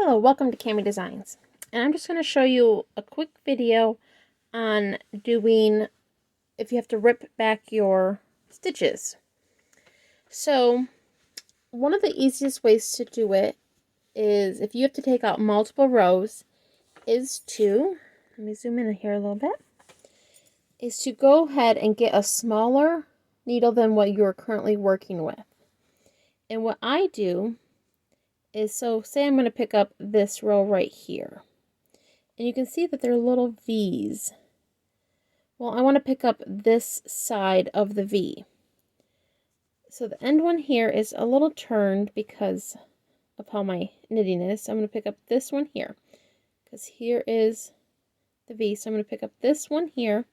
Hello, welcome to Cami Designs. And I'm just going to show you a quick video on doing if you have to rip back your stitches. So, one of the easiest ways to do it is if you have to take out multiple rows is to, let me zoom in here a little bit, is to go ahead and get a smaller needle than what you're currently working with. And what I do is, so say I'm going to pick up this row right here. And you can see that they're little V's. Well, I want to pick up this side of the V. So the end one here is a little turned because of how my knitting is. So I'm going to pick up this one here because here is the V. So I'm going to pick up this one here.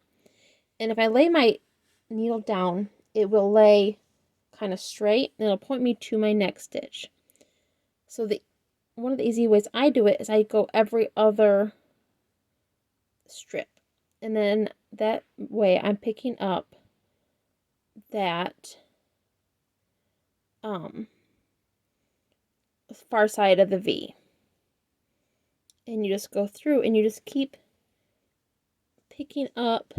And if I lay my needle down, it will lay kind of straight and it'll point me to my next stitch. So one of the easy ways I do it is I go every other strip. And then that way I'm picking up that far side of the V. And you just go through and you just keep picking up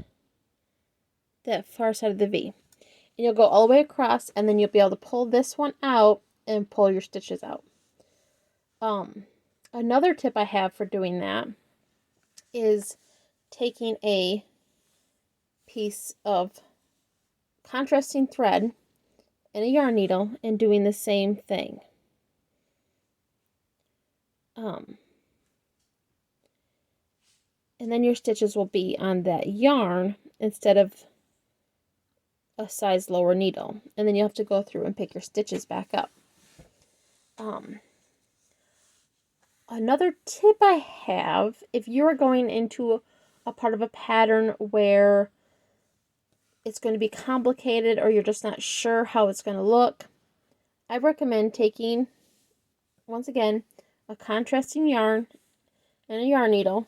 that far side of the V. And you'll go all the way across and then you'll be able to pull this one out and pull your stitches out. Another tip I have for doing that is taking a piece of contrasting thread and a yarn needle and doing the same thing. And then your stitches will be on that yarn instead of a size lower needle. And then you'll have to go through and pick your stitches back up. Another tip I have, if you're going into a part of a pattern where it's going to be complicated or you're just not sure how it's going to look, I recommend taking, once again, a contrasting yarn and a yarn needle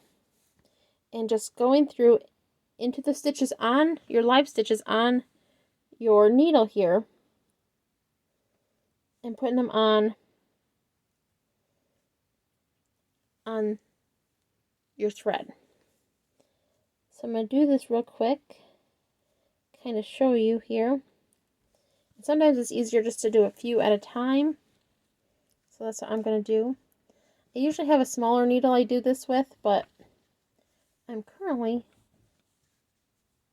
and just going through into the stitches on your live stitches on your needle here and putting them on your thread. So I'm going to do this real quick, kind of show you here. Sometimes it's easier just to do a few at a time. So that's what I'm going to do. I usually have a smaller needle I do this with, but I'm currently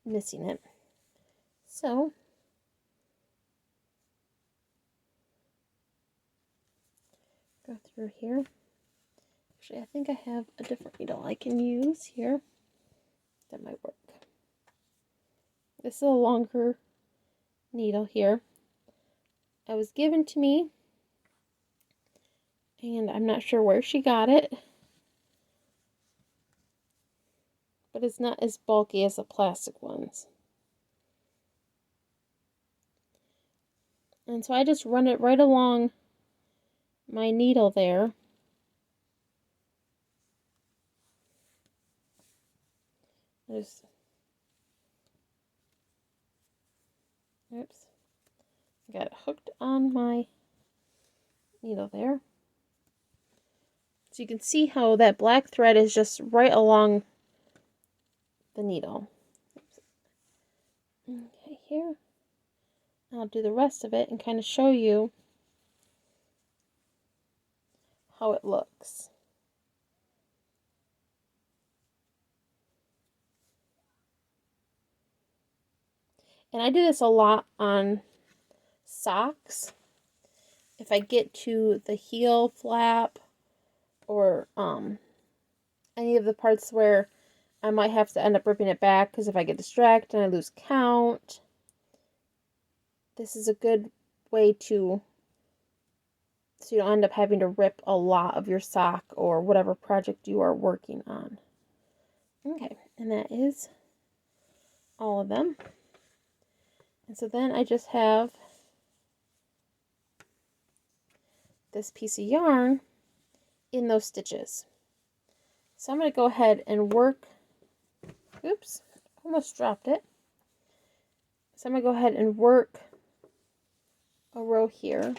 missing it. So go through here. Actually, I think I have a different needle I can use here. That might work. This is a longer needle here. It was given to me, and I'm not sure where she got it, but it's not as bulky as the plastic ones. And so I just run it right along my needle there. Oops. Got it hooked on my needle there. So you can see how that black thread is just right along the needle. Okay, here. I'll do the rest of it and kind of show you how it looks. And I do this a lot on socks. If I get to the heel flap or any of the parts where I might have to end up ripping it back because if I get distracted and I lose count, this is a good way so you don't end up having to rip a lot of your sock or whatever project you are working on. Okay, and that is all of them. And so then I just have this piece of yarn in those stitches. So I'm going to go ahead and work, oops, almost dropped it. So I'm going to go ahead and work a row here.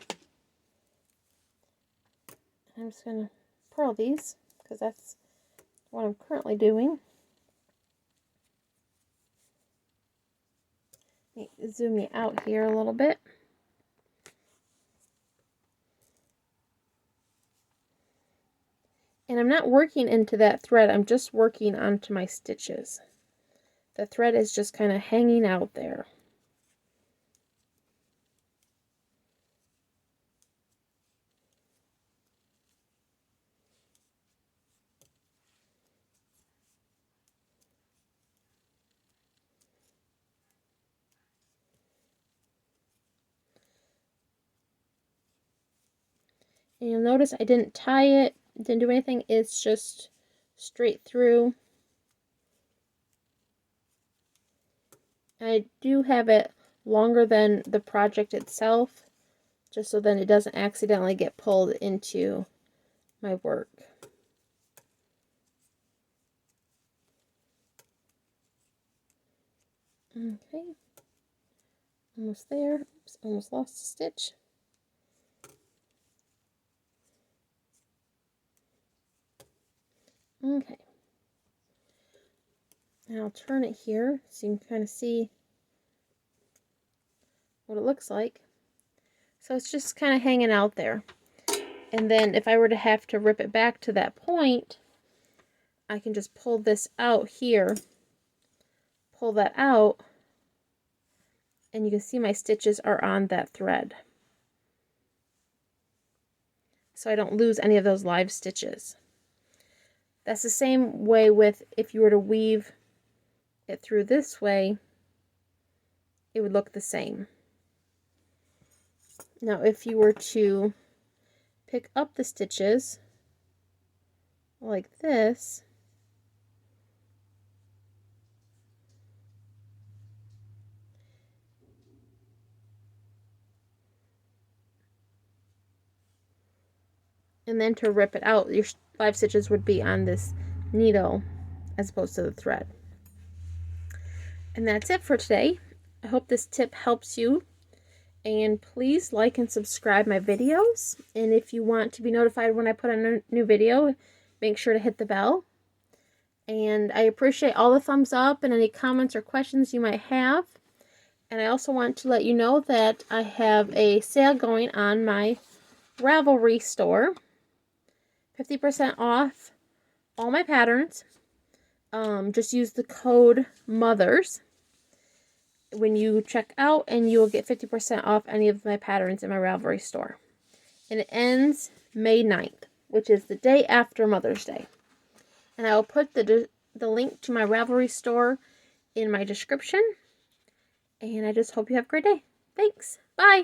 I'm just going to purl these because that's what I'm currently doing. Let me zoom you out here a little bit. And I'm not working into that thread, I'm just working onto my stitches. The thread is just kind of hanging out there. And you'll notice I didn't tie it, didn't do anything, it's just straight through. I do have it longer than the project itself, just so then it doesn't accidentally get pulled into my work. Okay, almost there. Oops, almost lost a stitch. Okay. And I'll turn it here so you can kind of see what it looks like. So it's just kind of hanging out there. And then if I were to have to rip it back to that point, I can just pull this out here, pull that out, and you can see my stitches are on that thread. So I don't lose any of those live stitches. That's the same way with if you were to weave it through this way, it would look the same. Now if you were to pick up the stitches like this, and then to rip it out, your live stitches would be on this needle as opposed to the thread. And that's it for today. I hope this tip helps you, and please like and subscribe my videos, and if you want to be notified when I put a new video, make sure to hit the bell. And I appreciate all the thumbs up and any comments or questions you might have. And I also want to let you know that I have a sale going on my Ravelry store. 50% off all my patterns. Just use the code MOTHERS when you check out, and you will get 50% off any of my patterns in my Ravelry store. And it ends May 9th, which is the day after Mother's Day. And I will put the link to my Ravelry store in my description. And I just hope you have a great day. Thanks. Bye.